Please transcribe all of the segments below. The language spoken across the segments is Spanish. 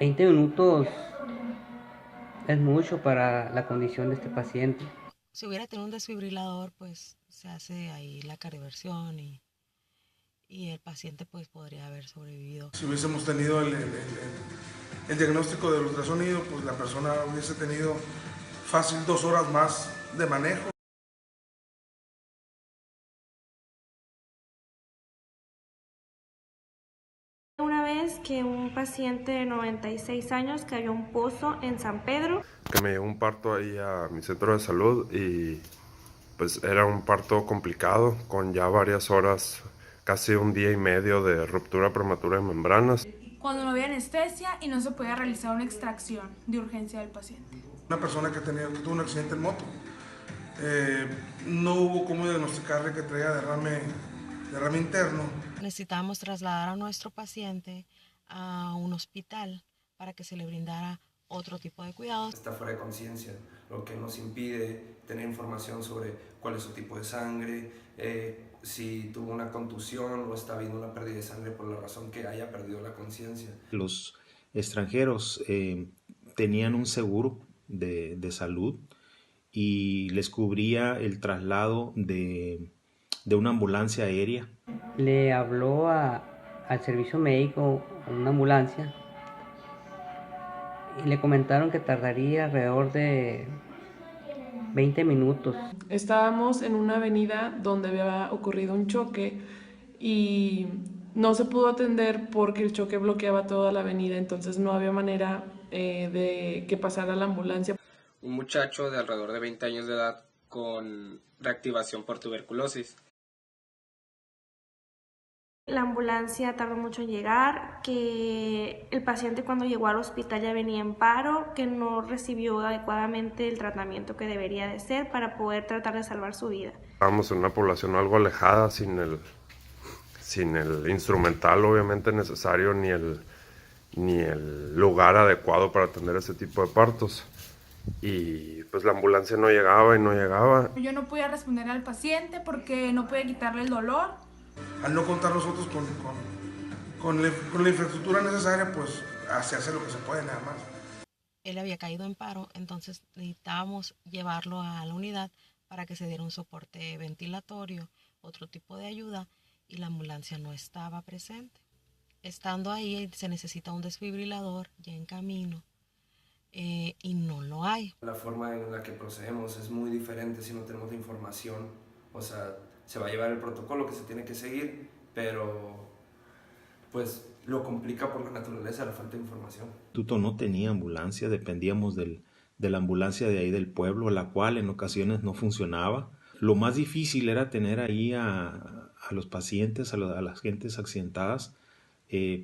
20 minutos es mucho para la condición de este paciente. Si hubiera tenido un desfibrilador, pues se hace ahí la cardioversión y el paciente pues podría haber sobrevivido. Si hubiésemos tenido el diagnóstico del ultrasonido, pues la persona hubiese tenido fácil 2 horas más de manejo. Una vez que un paciente de 96 años cayó a un pozo en San Pedro. Que me llegó un parto ahí a mi centro de salud y pues era un parto complicado con ya varias horas, casi un día y medio de ruptura prematura de membranas. Cuando no había anestesia y no se podía realizar una extracción de urgencia del paciente. Una persona que tuvo un accidente en moto, no hubo cómo diagnosticarle que traía derrame interno. Necesitábamos trasladar a nuestro paciente a un hospital para que se le brindara otro tipo de cuidados. Está fuera de conciencia, lo que nos impide tener información sobre cuál es su tipo de sangre, si tuvo una contusión o está habiendo una pérdida de sangre por la razón que haya perdido la conciencia. Los extranjeros tenían un seguro de salud y les cubría el traslado de una ambulancia aérea. Le habló al servicio médico, a una ambulancia, y le comentaron que tardaría alrededor de 20 minutos. Estábamos en una avenida donde había ocurrido un choque y no se pudo atender porque el choque bloqueaba toda la avenida, entonces no había manera de que pasara la ambulancia. Un muchacho de alrededor de 20 años de edad con reactivación por tuberculosis. La ambulancia tardó mucho en llegar, que el paciente cuando llegó al hospital ya venía en paro, que no recibió adecuadamente el tratamiento que debería de ser para poder tratar de salvar su vida. Estábamos en una población algo alejada, sin el instrumental obviamente necesario, ni el lugar adecuado para atender ese tipo de partos. Y pues la ambulancia no llegaba y no llegaba. Yo no podía responder al paciente porque no podía quitarle el dolor. Al no contar nosotros con la infraestructura necesaria, pues se hace lo que se puede nada más. Él había caído en paro, entonces necesitábamos llevarlo a la unidad para que se diera un soporte ventilatorio, otro tipo de ayuda, y la ambulancia no estaba presente. Estando ahí se necesita un desfibrilador ya en camino y no lo hay. La forma en la que procedemos es muy diferente si no tenemos la información. O sea, se va a llevar el protocolo que se tiene que seguir, pero pues lo complica por la naturaleza, la falta de información. El instituto no tenía ambulancia, dependíamos de la ambulancia de ahí del pueblo, la cual en ocasiones no funcionaba. Lo más difícil era tener ahí a los pacientes, a las gentes accidentadas,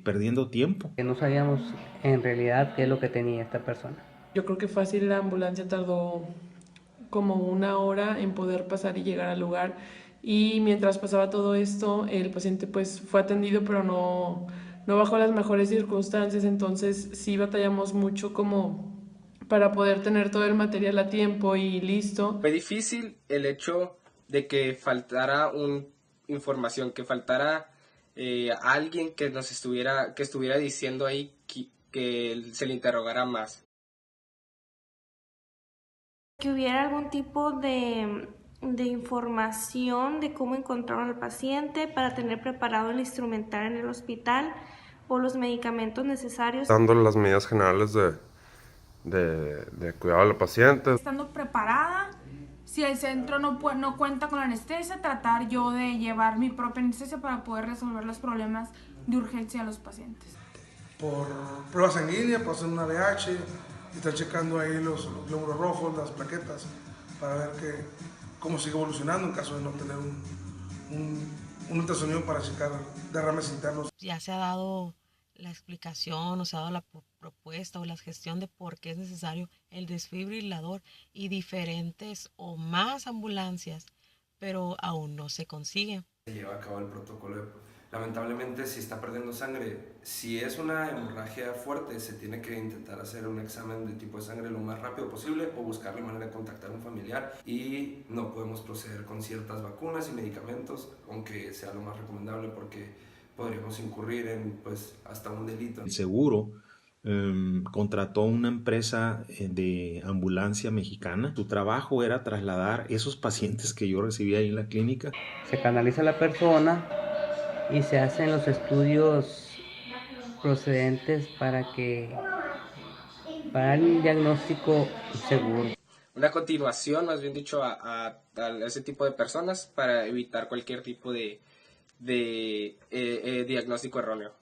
perdiendo tiempo. Que no sabíamos en realidad qué es lo que tenía esta persona. Yo creo que fácil la ambulancia tardó como 1 hora en poder pasar y llegar al lugar, y mientras pasaba todo esto el paciente pues fue atendido pero no bajo las mejores circunstancias, entonces sí batallamos mucho como para poder tener todo el material a tiempo y listo. Fue difícil el hecho de que faltara información, que faltara alguien que estuviera diciendo ahí que se le interrogara más. Que hubiera algún tipo de información de cómo encontraron al paciente para tener preparado el instrumental en el hospital o los medicamentos necesarios. Dando las medidas generales de cuidado al paciente. Estando preparada, si el centro no cuenta con la anestesia, tratar yo de llevar mi propia anestesia para poder resolver los problemas de urgencia de los pacientes. Por pruebas sanguíneas, por hacer una ABH, y estar checando ahí los glóbulos rojos, las plaquetas, para ver cómo sigue evolucionando en caso de no tener un ultrasonido para checar derrames internos. Ya se ha dado la explicación o se ha dado la propuesta o la gestión de por qué es necesario el desfibrilador y diferentes o más ambulancias, pero aún no se consigue. Se lleva a cabo el protocolo. Lamentablemente, si está perdiendo sangre, si es una hemorragia fuerte, se tiene que intentar hacer un examen de tipo de sangre lo más rápido posible o buscar la manera de contactar a un familiar, y no podemos proceder con ciertas vacunas y medicamentos, aunque sea lo más recomendable porque podríamos incurrir en hasta un delito. El seguro contrató una empresa de ambulancia mexicana. Su trabajo era trasladar esos pacientes que yo recibía ahí en la clínica. Se canaliza a la persona y se hacen los estudios procedentes para el diagnóstico seguro. Una continuación, más bien dicho, a ese tipo de personas para evitar cualquier tipo de diagnóstico erróneo.